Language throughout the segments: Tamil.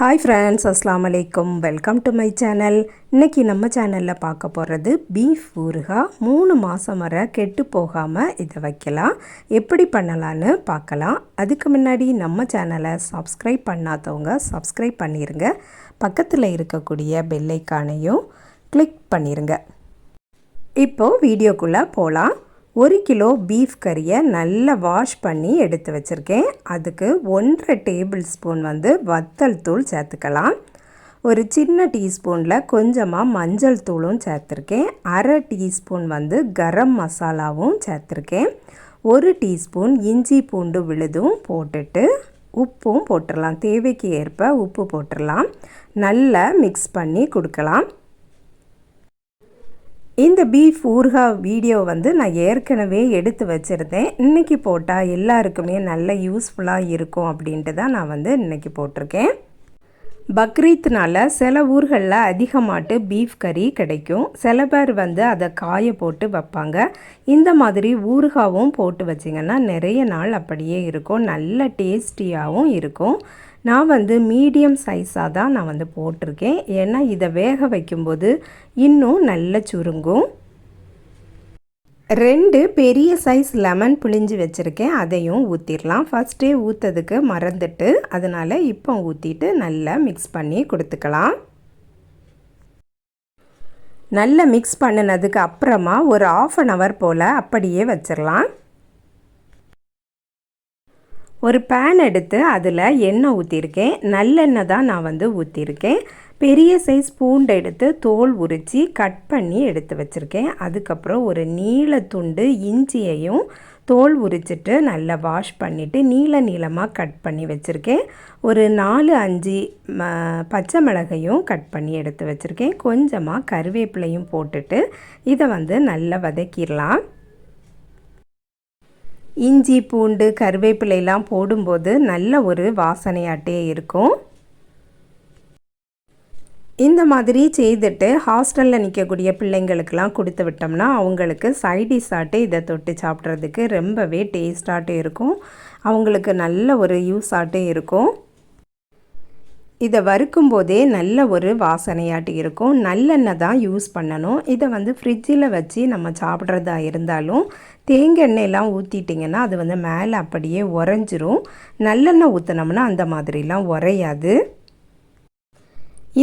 ஹாய் ஃப்ரெண்ட்ஸ், அஸ்ஸலாமு அலைக்கும். Welcome to my channel. இன்றைக்கி நம்ம சேனலில் பார்க்க போகிறது பீஃப் ஊறுகாய். 3 மாதம் வரை கெட்டு போகாமல் இதை வைக்கலாம். எப்படி பண்ணலான்னு பார்க்கலாம். அதுக்கு முன்னாடி நம்ம சேனலை சப்ஸ்கிரைப் பண்ணாதவங்க சப்ஸ்கிரைப் பண்ணிடுங்க. பக்கத்தில் இருக்கக்கூடிய பெல் ஐக்கானையும் கிளிக் பண்ணிடுங்க. இப்போது வீடியோக்குள்ளே போகலாம். 1 கிலோ பீஃப் கறியை நல்லா வாஷ் பண்ணி எடுத்து வச்சுருக்கேன். அதுக்கு 1.5 டேபிள் ஸ்பூன் வத்தல் தூள் சேர்த்துக்கலாம். ஒரு சின்ன டீஸ்பூனில் கொஞ்சமாக மஞ்சள் தூளும் சேர்த்துருக்கேன். அரை டீஸ்பூன் கரம் மசாலாவும் சேர்த்துருக்கேன். 1 டீஸ்பூன் இஞ்சி பூண்டு விழுதும் போட்டுட்டு உப்பும் போட்டுடலாம். தேவைக்கு ஏற்ப உப்பு போட்டுடலாம். நல்லா மிக்ஸ் பண்ணி கொடுக்கலாம். இந்த பீஃப் ஊறுகாய் வீடியோ நான் ஏற்கனவே எடுத்து வச்சுருந்தேன். இன்றைக்கி போட்டால் எல்லாருக்குமே நல்ல யூஸ்ஃபுல்லாக இருக்கும் அப்படின்ட்டு தான் நான் இன்றைக்கி போட்டிருக்கேன். பக்ரீத்னால் சில ஊர்களில் அதிகமாட்டு பீஃப் கறி கிடைக்கும். சில பேர் அதை காய போட்டு வைப்பாங்க. இந்த மாதிரி ஊறுகாவும் போட்டு வச்சிங்கன்னா நிறைய நாள் அப்படியே இருக்கும். நல்ல டேஸ்டியாகவும் இருக்கும். நான் மீடியம் சைஸாக தான் நான் போட்டிருக்கேன். ஏன்னா இதை வேக வைக்கும்போது இன்னும் நல்ல சுருங்கும். 2 பெரிய சைஸ் லெமன் புழிஞ்சு வச்சுருக்கேன். அதையும் ஊற்றிடலாம். ஃபஸ்ட்டே ஊற்றதுக்கு மறந்துட்டு அதனால் இப்போ ஊற்றிட்டு நல்லா மிக்ஸ் பண்ணி கொடுத்துக்கலாம். நல்லா மிக்ஸ் பண்ணினதுக்கு அப்புறமா ஒரு 1/2 hour போல் அப்படியே வச்சிடலாம். ஒரு பேன் எடுத்து அதில் எண்ணெய் ஊற்றிருக்கேன். நல்லெண்ணெய் தான் நான் ஊற்றிருக்கேன். பெரிய சைஸ் பூண்டு எடுத்து தோல் உரித்து கட் பண்ணி எடுத்து வச்சுருக்கேன். அதுக்கப்புறம் ஒரு நீல துண்டு இஞ்சியையும் தோல் உரிச்சிட்டு நல்லா வாஷ் பண்ணிவிட்டு நீளமாக கட் பண்ணி வச்சுருக்கேன். ஒரு 4-5 பச்சை மிளகையும் கட் பண்ணி எடுத்து வச்சுருக்கேன். கொஞ்சமாக கருவேப்பிலையும் போட்டுட்டு இதை நல்லா வதக்கிடலாம். இஞ்சி பூண்டு கருவேப்பிலையெல்லாம் போடும்போது நல்ல ஒரு வாசனையாட்டே இருக்கும். இந்த மாதிரி செய்துட்டு ஹாஸ்டலில் நிற்கக்கூடிய பிள்ளைங்களுக்கெல்லாம் கொடுத்து விட்டோம்னா அவங்களுக்கு சைடிஷ் ஆட்டு இதை தொட்டு சாப்பிட்றதுக்கு ரொம்பவே டேஸ்டாகட்டே இருக்கும். அவங்களுக்கு நல்ல ஒரு யூஸ் ஆட்டே இருக்கும். இதை வறுக்கும் போதே நல்ல ஒரு வாசனையாட்டு இருக்கும். நல்லெண்ணெய் தான் யூஸ் பண்ணணும். இதை ஃப்ரிட்ஜில் வச்சு நம்ம சாப்பிட்றதா இருந்தாலும் தேங்காய் எண்ணெயெல்லாம் ஊற்றிட்டிங்கன்னா அது மேலே அப்படியே உறைஞ்சிரும். நல்லெண்ணெய் ஊற்றினோம்னா அந்த மாதிரிலாம் உறையாது.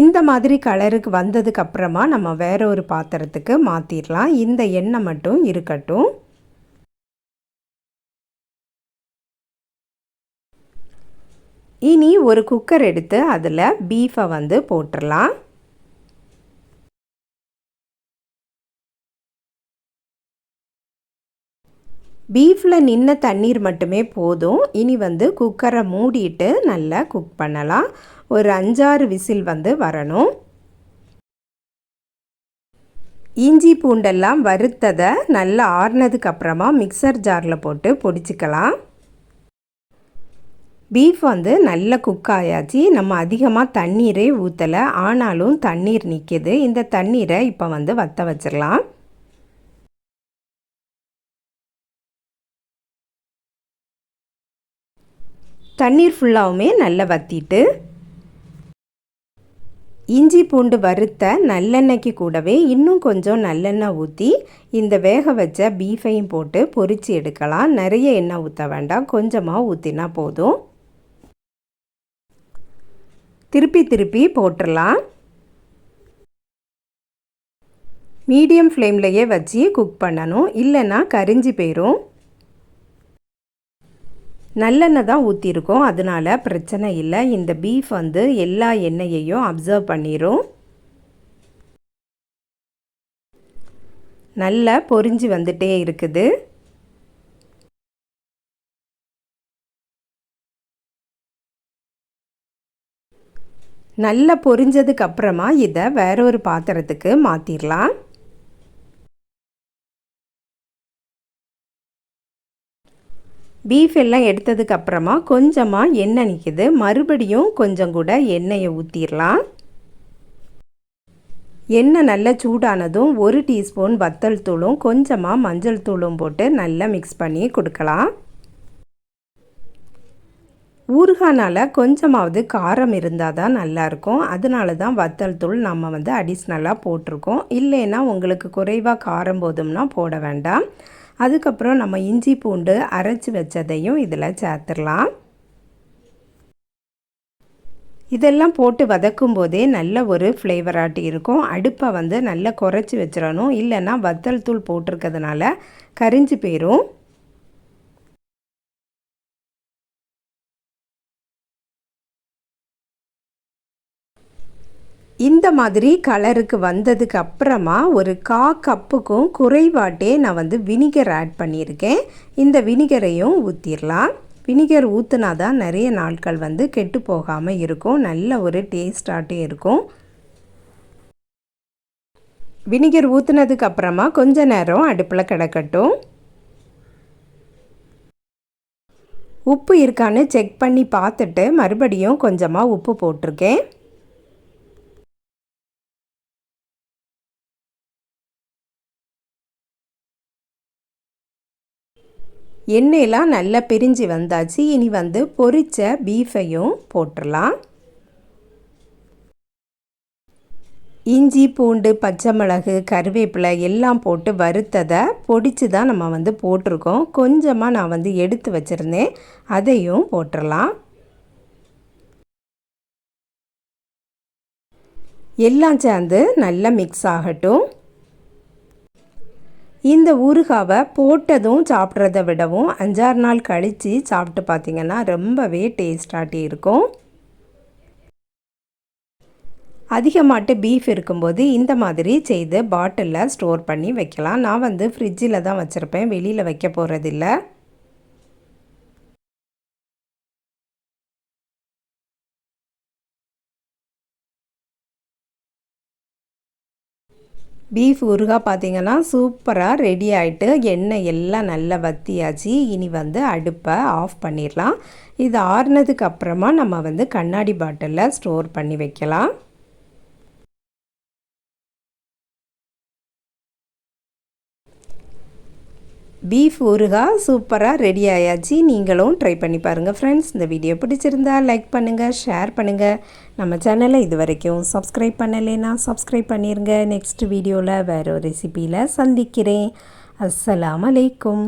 இந்த மாதிரி கலருக்கு வந்ததுக்கப்புறமா நம்ம வேற ஒரு பாத்திரத்துக்கு மாற்றிடலாம். இந்த எண்ணெய் மட்டும் இருக்கட்டும். இனி ஒரு குக்கர் எடுத்து அதில் பீஃபை போட்டுடலாம். பீஃபில் நின்ன தண்ணீர் மட்டுமே போதும். இனி குக்கரை மூடிட்டு நல்லா குக் பண்ணலாம். ஒரு 5-6 விசில் வரணும். இஞ்சி பூண்டெல்லாம் வறுத்ததை நல்லா ஆறுனதுக்கப்புறமா மிக்சர் ஜாரில் போட்டு பொடிச்சிக்கலாம். பீஃப் நல்லா குக் ஆயாச்சு. நம்ம அதிகமாக தண்ணீரே ஊற்றலை. ஆனாலும் தண்ணீர் நிற்கிது. இந்த தண்ணீரை இப்போ வற்ற வச்சிடலாம். தண்ணீர் ஃபுல்லாகவுமே நல்லா வற்றிட்டு இஞ்சி பூண்டு வறுத்த நல்லெண்ணெய்க்கு கூடவே இன்னும் கொஞ்சம் நல்லெண்ணெய் ஊற்றி இந்த வேக வச்ச பீஃபையும் போட்டு பொரித்து எடுக்கலாம். நிறைய எண்ணெய் ஊற்ற வேண்டாம், கொஞ்சமாக ஊற்றினா போதும். திருப்பி போட்டுடலாம். மீடியம் ஃப்ளேம்லையே வச்சு குக் பண்ணணும், இல்லைன்னா கரிஞ்சி போயிடும். நல்லெண்ணெய் தான் ஊற்றிருக்கோம், அதனால் பிரச்சனை இல்லை. இந்த பீஃப் எல்லா எண்ணெயையும் அப்சர்வ் பண்ணிடும். நல்லா பொரிஞ்சு வந்துட்டே இருக்குது. நல்லா பொரிஞ்சதுக்கப்புறமா இதை வேற ஒரு பாத்திரத்துக்கு மாற்றிடலாம். பீஃப் எல்லாம் எடுத்ததுக்கப்புறமா கொஞ்சமாக எண்ணெய் நிற்கிது. மறுபடியும் கொஞ்சம் கூட எண்ணெயை ஊற்றிடலாம். எண்ணெய் நல்லா சூடானதும் 1 டீஸ்பூன் வத்தல் தூளும் கொஞ்சமாக மஞ்சள் தூளும் போட்டு நல்லா மிக்ஸ் பண்ணி கொடுக்கலாம். ஊறுகானால் கொஞ்சமாவது காரம் இருந்தால் தான் நல்லாயிருக்கும். அதனால தான் வத்தல் தூள் நம்ம வந்து அடிஷ்னலாக போட்டிருக்கோம். இல்லைன்னா உங்களுக்கு குறைவாக காரம் போதும்னா போட வேண்டாம். அதுக்கப்புறம் நம்ம இஞ்சி பூண்டு அரைச்சி வச்சதையும் இதில் சேர்த்துடலாம். இதெல்லாம் போட்டு வதக்கும் போதே நல்ல ஒரு ஃப்ளேவராட்டி இருக்கும். அடுப்பை வந்து நல்லா குறைச்சி வச்சிடணும். இல்லைன்னா வத்தல் தூள் போட்டிருக்கிறதுனால கரிஞ்சு போயிடும். இந்த மாதிரி கலருக்கு வந்ததுக்கு அப்புறமா ஒரு 1/4 கப்புக்கும் குறைவாட்டே நான் வந்து வினிகர் ஆட் பண்ணியிருக்கேன். இந்த வினிகரையும் ஊற்றிடலாம். வினிகர் ஊற்றினா தான் நிறைய நாட்கள் வந்து கெட்டு போகாமல் இருக்கும். நல்ல ஒரு டேஸ்டாகவே இருக்கும். வினிகர் ஊற்றினதுக்கு அப்புறமா கொஞ்ச நேரம் அடுப்பில் கிடக்கட்டும். உப்பு இருக்கான்னு செக் பண்ணி பார்த்துட்டு மறுபடியும் கொஞ்சமாக உப்பு போட்டிருக்கேன். எண்ணெயெல்லாம் நல்லா பிரிஞ்சு வந்தாச்சு. இனி வந்து பொரிச்ச பீஃபையும் போட்டுடலாம். இஞ்சி பூண்டு பச்சை மிளகு கருவேப்பிலை எல்லாம் போட்டு வறுத்ததை பொடிச்சு தான் நம்ம வந்து போட்டிருக்கோம். கொஞ்சமாக நான் வந்து எடுத்து வச்சுருந்தேன், அதையும் போட்டுடலாம். எல்லாம் சேர்ந்து நல்லா மிக்ஸ் ஆகட்டும். இந்த ஊறுகாவை போட்டதும் சாப்பிட்றத விடவும் 5-6 நாள் கழித்து சாப்பிட்டு பார்த்திங்கன்னா ரொம்பவே டேஸ்டாட்டி இருக்கும். அதிகமாட்டு பீஃப் இருக்கும்போது இந்த மாதிரி செய்து பாட்டிலில் ஸ்டோர் பண்ணி வைக்கலாம். நான் வந்து ஃப்ரிட்ஜில் தான் வச்சுருப்பேன், வெளியில் வைக்க போகிறதில்ல. பீஃப் ஊறுகாய் பார்த்திங்கன்னா சூப்பராக ரெடி ஆகிட்டு எண்ணெய் எல்லாம் நல்லா வற்றியாச்சு. இனி வந்து அடுப்பை ஆஃப் பண்ணிடலாம். இது ஆறுனதுக்கு அப்புறமா நம்ம வந்து கண்ணாடி பாட்டிலில் ஸ்டோர் பண்ணி வைக்கலாம். பீஃப் ஊறுகாய் சூப்பராக ரெடி ஆயாச்சு. நீங்களும் ட்ரை பண்ணி பாருங்கள் ஃப்ரெண்ட்ஸ். இந்த வீடியோ பிடிச்சிருந்தா லைக் பண்ணுங்கள், ஷேர் பண்ணுங்கள். நம்ம சேனலை இது வரைக்கும் சப்ஸ்கிரைப் பண்ணலைன்னா சப்ஸ்கிரைப் பண்ணிடுங்க. நெக்ஸ்ட் வீடியோவில் வேறு ஒரு ரெசிபியில் சந்திக்கிறேன். அஸ்ஸலாமு அலைக்கும்.